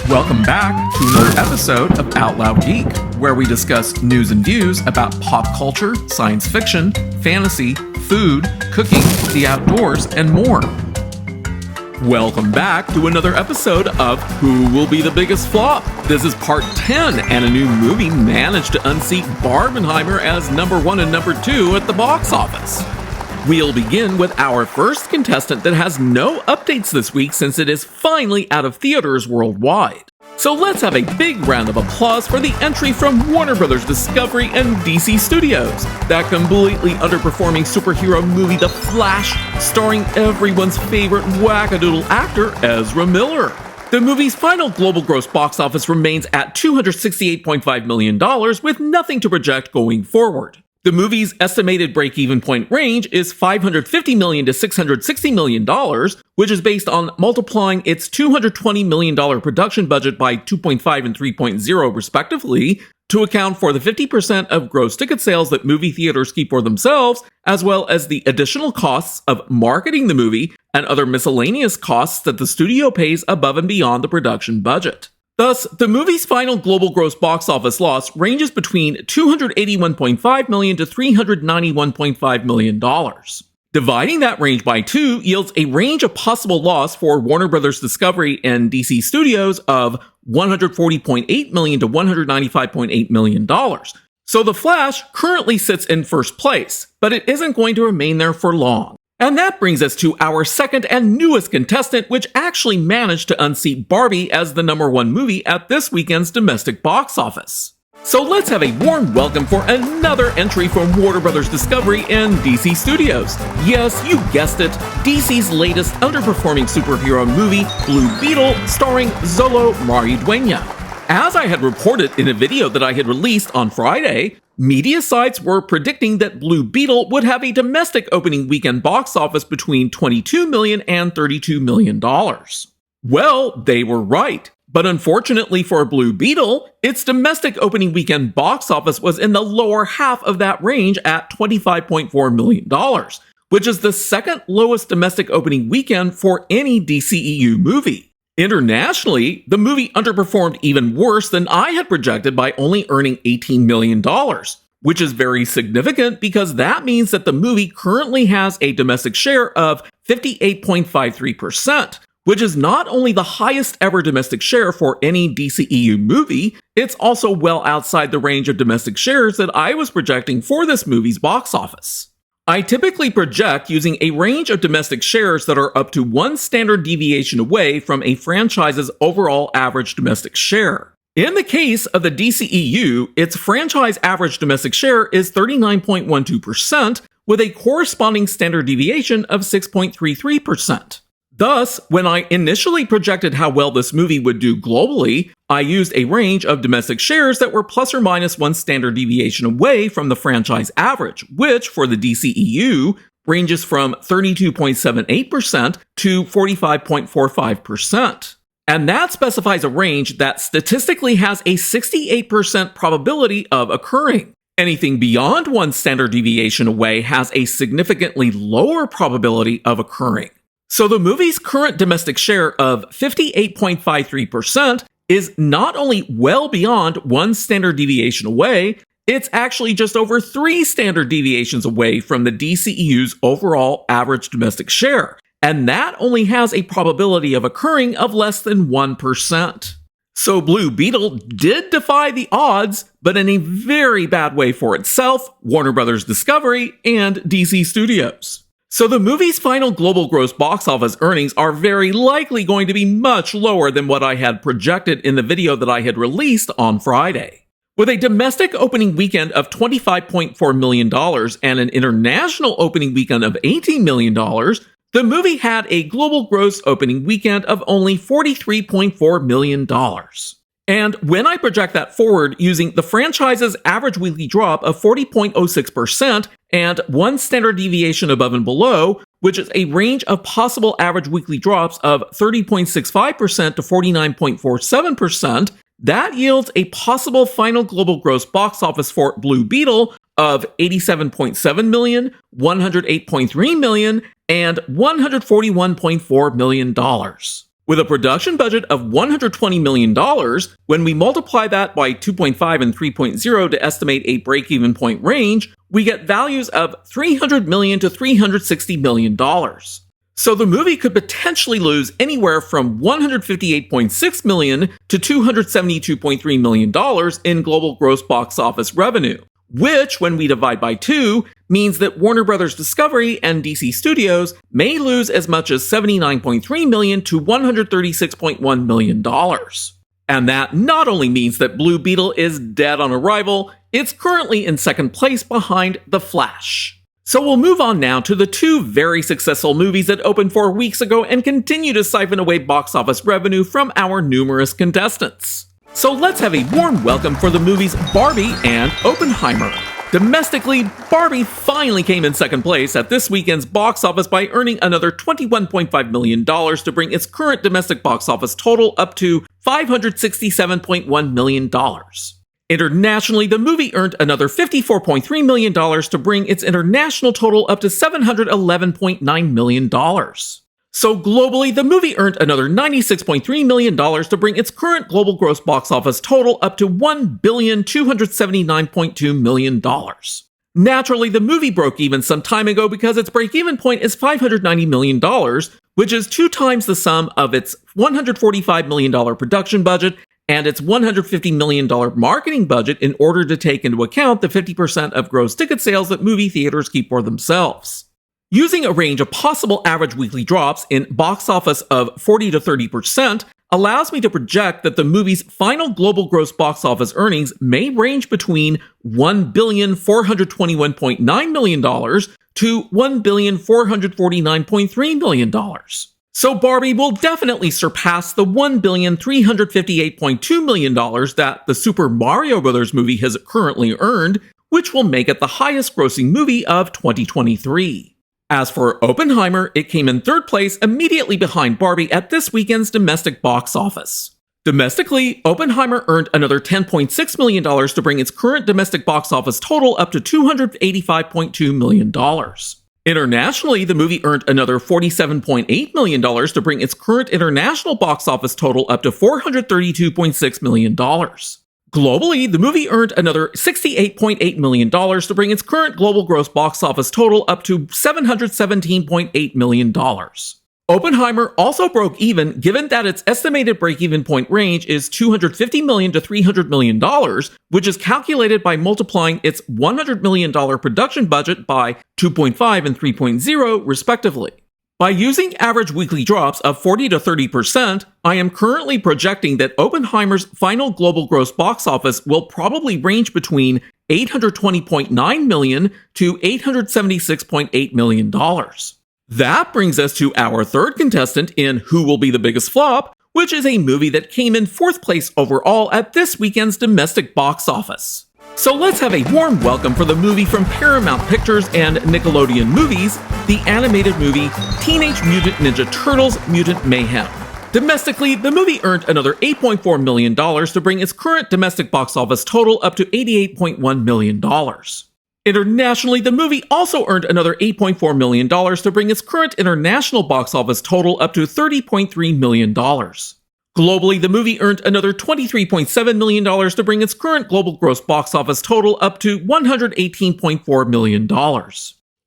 Welcome back to another episode of Out Loud Geek, where we discuss news and views about pop culture, science fiction, fantasy, food, cooking, the outdoors, and more. Welcome back to another episode of Who Will Be the Biggest Flop? This is part 10, and a new movie managed to unseat Barbenheimer as number 1 and number 2 at the box office. We'll begin with our first contestant that has no updates this week since it is finally out of theaters worldwide. So let's have a big round of applause for the entry from Warner Bros. Discovery and DC Studios, that completely underperforming superhero movie The Flash, starring everyone's favorite wackadoodle actor Ezra Miller. The movie's final global gross box office remains at $268.5 million, with nothing to project going forward. The movie's estimated break-even point range is $550 million to $660 million, which is based on multiplying its $220 million production budget by 2.5 and 3.0 respectively, to account for the 50% of gross ticket sales that movie theaters keep for themselves, as well as the additional costs of marketing the movie and other miscellaneous costs that the studio pays above and beyond the production budget. Thus, the movie's final global gross box office loss ranges between $281.5 million to $391.5 million. Dividing that range by 2 yields a range of possible loss for Warner Bros. Discovery and DC Studios of $140.8 million to $195.8 million. So The Flash currently sits in first place, but it isn't going to remain there for long. And that brings us to our second and newest contestant, which actually managed to unseat Barbie as the number 1 movie at this weekend's domestic box office. So let's have a warm welcome for another entry from Warner Bros. Discovery and DC Studios. Yes, you guessed it, DC's latest underperforming superhero movie, Blue Beetle, starring Xolo Maridueña. As I had reported in a video that I had released on Friday, media sites were predicting that Blue Beetle would have a domestic opening weekend box office between $22 million and $32 million. Well, they were right. But unfortunately for Blue Beetle, its domestic opening weekend box office was in the lower half of that range at $25.4 million, which is the second lowest domestic opening weekend for any DCEU movie. Internationally, the movie underperformed even worse than I had projected by only earning $18 million, which is very significant because that means that the movie currently has a domestic share of 58.53%, which is not only the highest ever domestic share for any DCEU movie, it's also well outside the range of domestic shares that I was projecting for this movie's box office. I typically project using a range of domestic shares that are up to 1 standard deviation away from a franchise's overall average domestic share. In the case of the DCEU, its franchise average domestic share is 39.12%, with a corresponding standard deviation of 6.33%. Thus, when I initially projected how well this movie would do globally, I used a range of domestic shares that were plus or minus 1 standard deviation away from the franchise average, which, for the DCEU, ranges from 32.78% to 45.45%. And that specifies a range that statistically has a 68% probability of occurring. Anything beyond 1 standard deviation away has a significantly lower probability of occurring. So the movie's current domestic share of 58.53% is not only well beyond 1 standard deviation away, it's actually just over 3 standard deviations away from the DCEU's overall average domestic share, and that only has a probability of occurring of less than 1%. So Blue Beetle did defy the odds, but in a very bad way for itself, Warner Bros. Discovery, and DC Studios. So the movie's final global gross box office earnings are very likely going to be much lower than what I had projected in the video that I had released on Friday. With a domestic opening weekend of $25.4 million and an international opening weekend of $18 million, the movie had a global gross opening weekend of only $43.4 million. And when I project that forward using the franchise's average weekly drop of 40.06% and 1 standard deviation above and below, which is a range of possible average weekly drops of 30.65% to 49.47%, that yields a possible final global gross box office for Blue Beetle of $87.7 million, $108.3 million, and $141.4 million. With a production budget of $120 million, when we multiply that by 2.5 and 3.0 to estimate a break-even point range, we get values of $300 million to $360 million. So the movie could potentially lose anywhere from $158.6 million to $272.3 million in global gross box office revenue, which, when we divide by 2, means that Warner Bros. Discovery and DC Studios may lose as much as $79.3 million to $136.1 million. And that not only means that Blue Beetle is dead on arrival, it's currently in second place behind The Flash. So we'll move on now to the two very successful movies that opened 4 weeks ago and continue to siphon away box office revenue from our numerous contestants. So let's have a warm welcome for the movies Barbie and Oppenheimer. Domestically, Barbie finally came in second place at this weekend's box office by earning another $21.5 million to bring its current domestic box office total up to $567.1 million. Internationally, the movie earned another $54.3 million to bring its international total up to $711.9 million. So globally, the movie earned another $96.3 million to bring its current global gross box office total up to $1,279.2 million. Naturally, the movie broke even some time ago because its break-even point is $590 million, which is 2 times the sum of its $145 million production budget and its $150 million marketing budget in order to take into account the 50% of gross ticket sales that movie theaters keep for themselves. Using a range of possible average weekly drops in box office of 40 to 30% allows me to project that the movie's final global gross box office earnings may range between $1,421.9 million to $1,449.3 million. So Barbie will definitely surpass the $1,358.2 million that the Super Mario Bros. Movie has currently earned, which will make it the highest grossing movie of 2023. As for Oppenheimer, it came in third place immediately behind Barbie at this weekend's domestic box office. Domestically, Oppenheimer earned another $10.6 million to bring its current domestic box office total up to $285.2 million. Internationally, the movie earned another $47.8 million to bring its current international box office total up to $432.6 million. Globally, the movie earned another $68.8 million to bring its current global gross box office total up to $717.8 million. Oppenheimer also broke even given that its estimated break-even point range is $250 million to $300 million, which is calculated by multiplying its $100 million production budget by 2.5 and 3.0 respectively. By using average weekly drops of 40 to 30%, I am currently projecting that Oppenheimer's final global gross box office will probably range between $820.9 million to $876.8 million. That brings us to our third contestant in Who Will Be the Biggest Flop, which is a movie that came in fourth place overall at this weekend's domestic box office. So let's have a warm welcome for the movie from Paramount Pictures and Nickelodeon Movies, the animated movie Teenage Mutant Ninja Turtles: Mutant Mayhem. Domestically, the movie earned another $8.4 million to bring its current domestic box office total up to $88.1 million. Internationally, the movie also earned another $8.4 million to bring its current international box office total up to $30.3 million. Globally, the movie earned another $23.7 million to bring its current global gross box office total up to $118.4 million.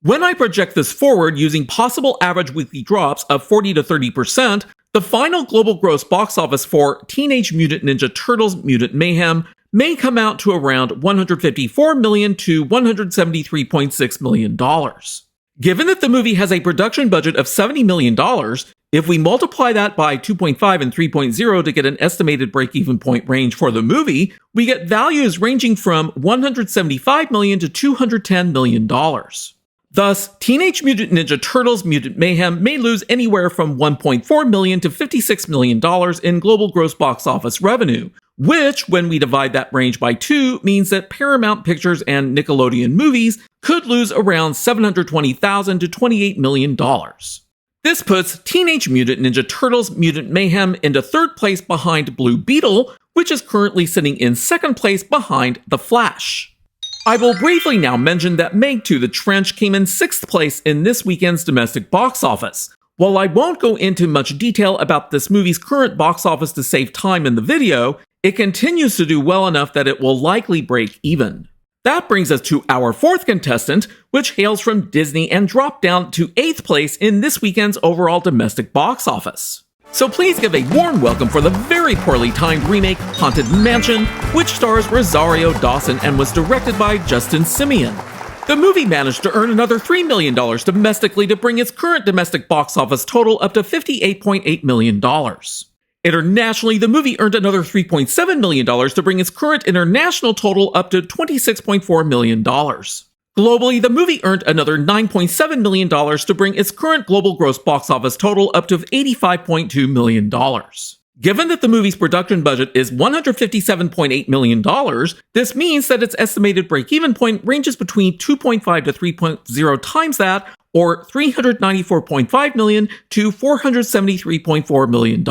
When I project this forward using possible average weekly drops of 40 to 30%, the final global gross box office for Teenage Mutant Ninja Turtles: Mutant Mayhem may come out to around $154 million to $173.6 million. Given that the movie has a production budget of $70 million, if we multiply that by 2.5 and 3.0 to get an estimated break-even point range for the movie, we get values ranging from $175 million to $210 million. Thus, Teenage Mutant Ninja Turtles: Mutant Mayhem may lose anywhere from $1.4 million to $56 million in global gross box office revenue, which, when we divide that range by 2, means that Paramount Pictures and Nickelodeon Movies could lose around $720,000 to $28 million. This puts Teenage Mutant Ninja Turtles: Mutant Mayhem into third place behind Blue Beetle, which is currently sitting in second place behind The Flash. I will briefly now mention that Meg 2 The Trench came in sixth place in this weekend's domestic box office, While I won't go into much detail about this movie's current box office to save time in the video, it continues to do well enough that it will likely break even. That brings us to our fourth contestant, which hails from Disney and dropped down to 8th place in this weekend's overall domestic box office. So please give a warm welcome for the very poorly timed remake Haunted Mansion, which stars Rosario Dawson and was directed by Justin Simien. The movie managed to earn another $3 million domestically to bring its current domestic box office total up to $58.8 million. Internationally, the movie earned another $3.7 million to bring its current international total up to $26.4 million. Globally, the movie earned another $9.7 million to bring its current global gross box office total up to $85.2 million. Given that the movie's production budget is $157.8 million, this means that its estimated break-even point ranges between 2.5 to 3.0 times that, or $394.5 million to $473.4 million.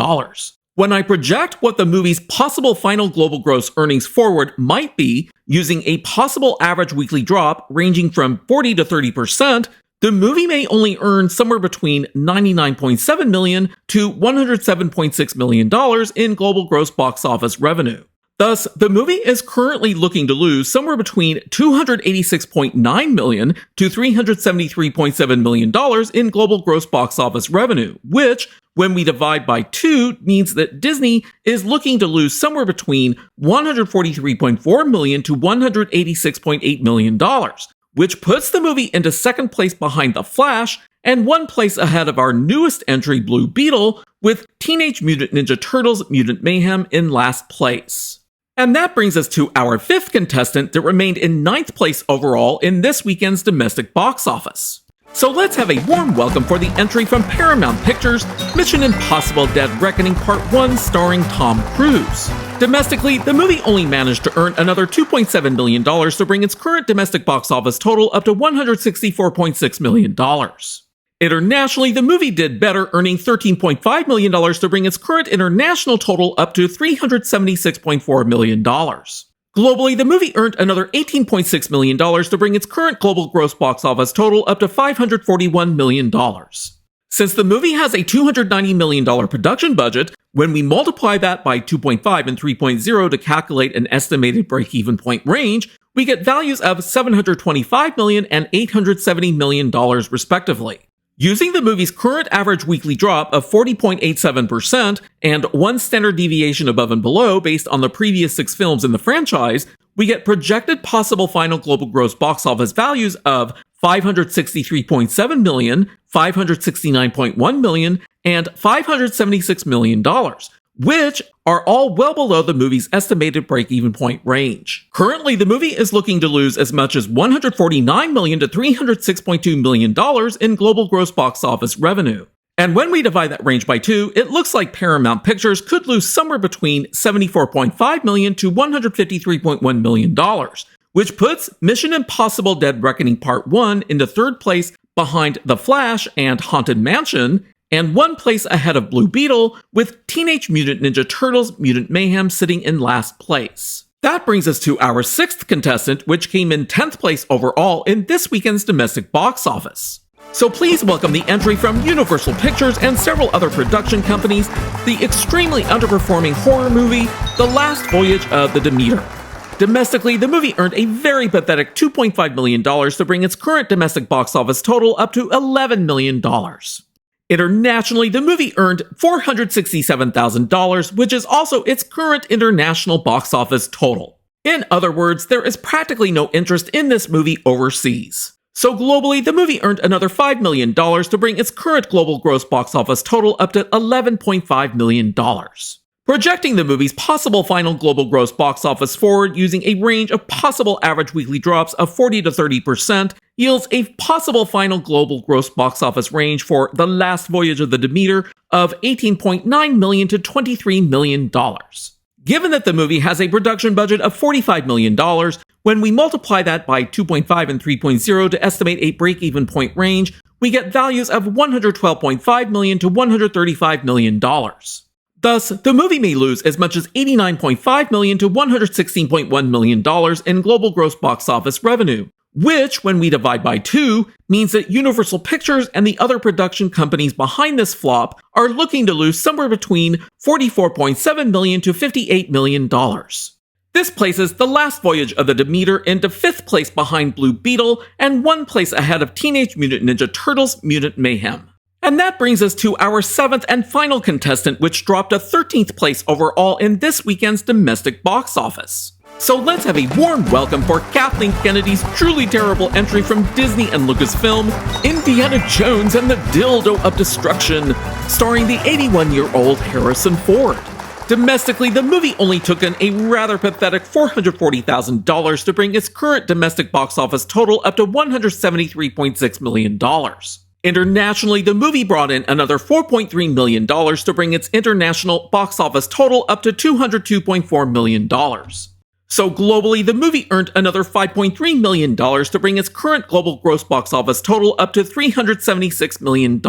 When I project what the movie's possible final global gross earnings forward might be, using a possible average weekly drop ranging from 40 to 30%, the movie may only earn somewhere between $99.7 million to $107.6 million in global gross box office revenue. Thus, the movie is currently looking to lose somewhere between $286.9 million to $373.7 million in global gross box office revenue, which, when we divide by 2, means that Disney is looking to lose somewhere between $143.4 million to $186.8 million, which puts the movie into second place behind The Flash and one place ahead of our newest entry, Blue Beetle, with Teenage Mutant Ninja Turtles Mutant Mayhem in last place. And that brings us to our fifth contestant that remained in 9th place overall in this weekend's domestic box office. So let's have a warm welcome for the entry from Paramount Pictures, Mission Impossible Dead Reckoning Part 1 starring Tom Cruise. Domestically, the movie only managed to earn another $2.7 million to bring its current domestic box office total up to $164.6 million. Internationally, the movie did better, earning $13.5 million to bring its current international total up to $376.4 million. Globally, the movie earned another $18.6 million to bring its current global gross box office total up to $541 million. Since the movie has a $290 million production budget, when we multiply that by 2.5 and 3.0 to calculate an estimated break-even point range, we get values of $725 million and $870 million respectively. Using the movie's current average weekly drop of 40.87% and one standard deviation above and below based on the previous 6 films in the franchise, we get projected possible final global gross box office values of $563.7 million, $569.1 million, and $576 million, which are all well below the movie's estimated break-even point range. Currently, the movie is looking to lose as much as $149 million to $306.2 million in global gross box office revenue. And when we divide that range by 2, it looks like Paramount Pictures could lose somewhere between $74.5 million to $153.1 million, which puts Mission Impossible Dead Reckoning Part 1 into 3rd place behind The Flash and Haunted Mansion, and one place ahead of Blue Beetle, with Teenage Mutant Ninja Turtles Mutant Mayhem sitting in last place. That brings us to our 6th contestant, which came in 10th place overall in this weekend's domestic box office. So please welcome the entry from Universal Pictures and several other production companies, the extremely underperforming horror movie, The Last Voyage of the Demeter. Domestically, the movie earned a very pathetic $2.5 million to bring its current domestic box office total up to $11 million. Internationally, the movie earned $467,000, which is also its current international box office total. In other words, there is practically no interest in this movie overseas. So globally, the movie earned another $5 million to bring its current global gross box office total up to $11.5 million. Projecting the movie's possible final global gross box office forward using a range of possible average weekly drops of 40 to 30% yields a possible final global gross box office range for The Last Voyage of the Demeter of $18.9 million to $23 million. Given that the movie has a production budget of $45 million, when we multiply that by 2.5 and 3.0 to estimate a break-even point range, we get values of $112.5 million to $135 million. Thus, the movie may lose as much as $89.5 million to $116.1 million in global gross box office revenue, which, when we divide by 2, means that Universal Pictures and the other production companies behind this flop are looking to lose somewhere between $44.7 million to $58 million. This places The Last Voyage of the Demeter into 5th place behind Blue Beetle and 1 place ahead of Teenage Mutant Ninja Turtles Mutant Mayhem. And that brings us to our 7th and final contestant, which dropped a 13th place overall in this weekend's domestic box office. So let's have a warm welcome for Kathleen Kennedy's truly terrible entry from Disney and Lucasfilm, Indiana Jones and the Dildo of Destruction, starring the 81-year-old Harrison Ford. Domestically, the movie only took in a rather pathetic $440,000 to bring its current domestic box office total up to $173.6 million. Internationally, the movie brought in another $4.3 million to bring its international box office total up to $202.4 million. So globally, the movie earned another $5.3 million to bring its current global gross box office total up to $376 million.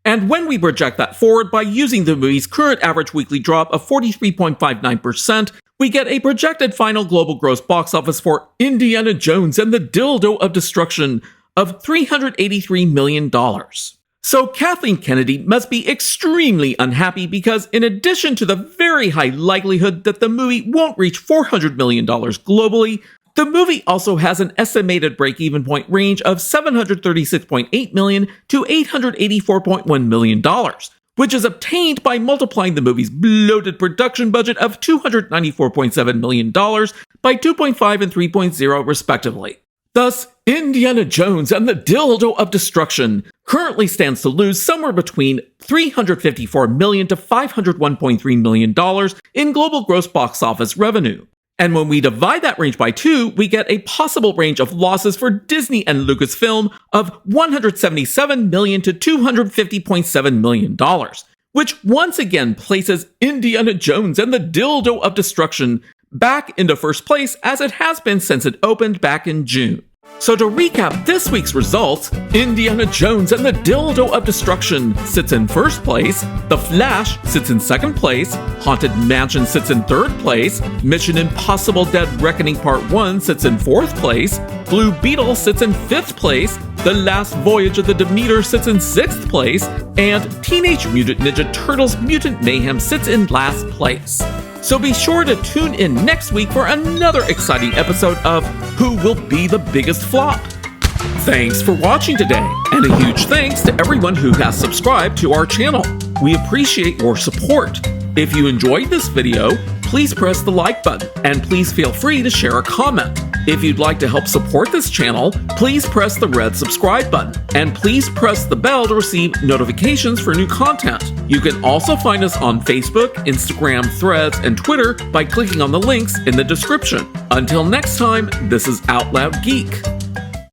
And when we project that forward by using the movie's current average weekly drop of 43.59%, we get a projected final global gross box office for Indiana Jones and the Dildo of Destruction of $383 million. So Kathleen Kennedy must be extremely unhappy because in addition to the very high likelihood that the movie won't reach $400 million globally, the movie also has an estimated break-even point range of $736.8 million to $884.1 million, which is obtained by multiplying the movie's bloated production budget of $294.7 million by 2.5 and 3.0 respectively. Thus, Indiana Jones and the Dildo of Destruction currently stands to lose somewhere between $354 million to $501.3 million in global gross box office revenue. And when we divide that range by 2, we get a possible range of losses for Disney and Lucasfilm of $177 million to $250.7 million, which once again places Indiana Jones and the Dildo of Destruction back into first place as it has been since it opened back in June. So to recap this week's results, Indiana Jones and the Dildo of Destruction sits in first place, The Flash sits in second place, Haunted Mansion sits in third place, Mission Impossible Dead Reckoning Part 1 sits in fourth place, Blue Beetle sits in fifth place, The Last Voyage of the Demeter sits in sixth place, and Teenage Mutant Ninja Turtles Mutant Mayhem sits in last place. So be sure to tune in next week for another exciting episode of Who Will Be the Biggest Flop? Thanks for watching today, and a huge thanks to everyone who has subscribed to our channel. We appreciate your support. If you enjoyed this video, please press the like button, and please feel free to share a comment. If you'd like to help support this channel, please press the red subscribe button, and please press the bell to receive notifications for new content. You can also find us on Facebook, Instagram, Threads, and Twitter by clicking on the links in the description. Until next time, this is Out Loud Geek.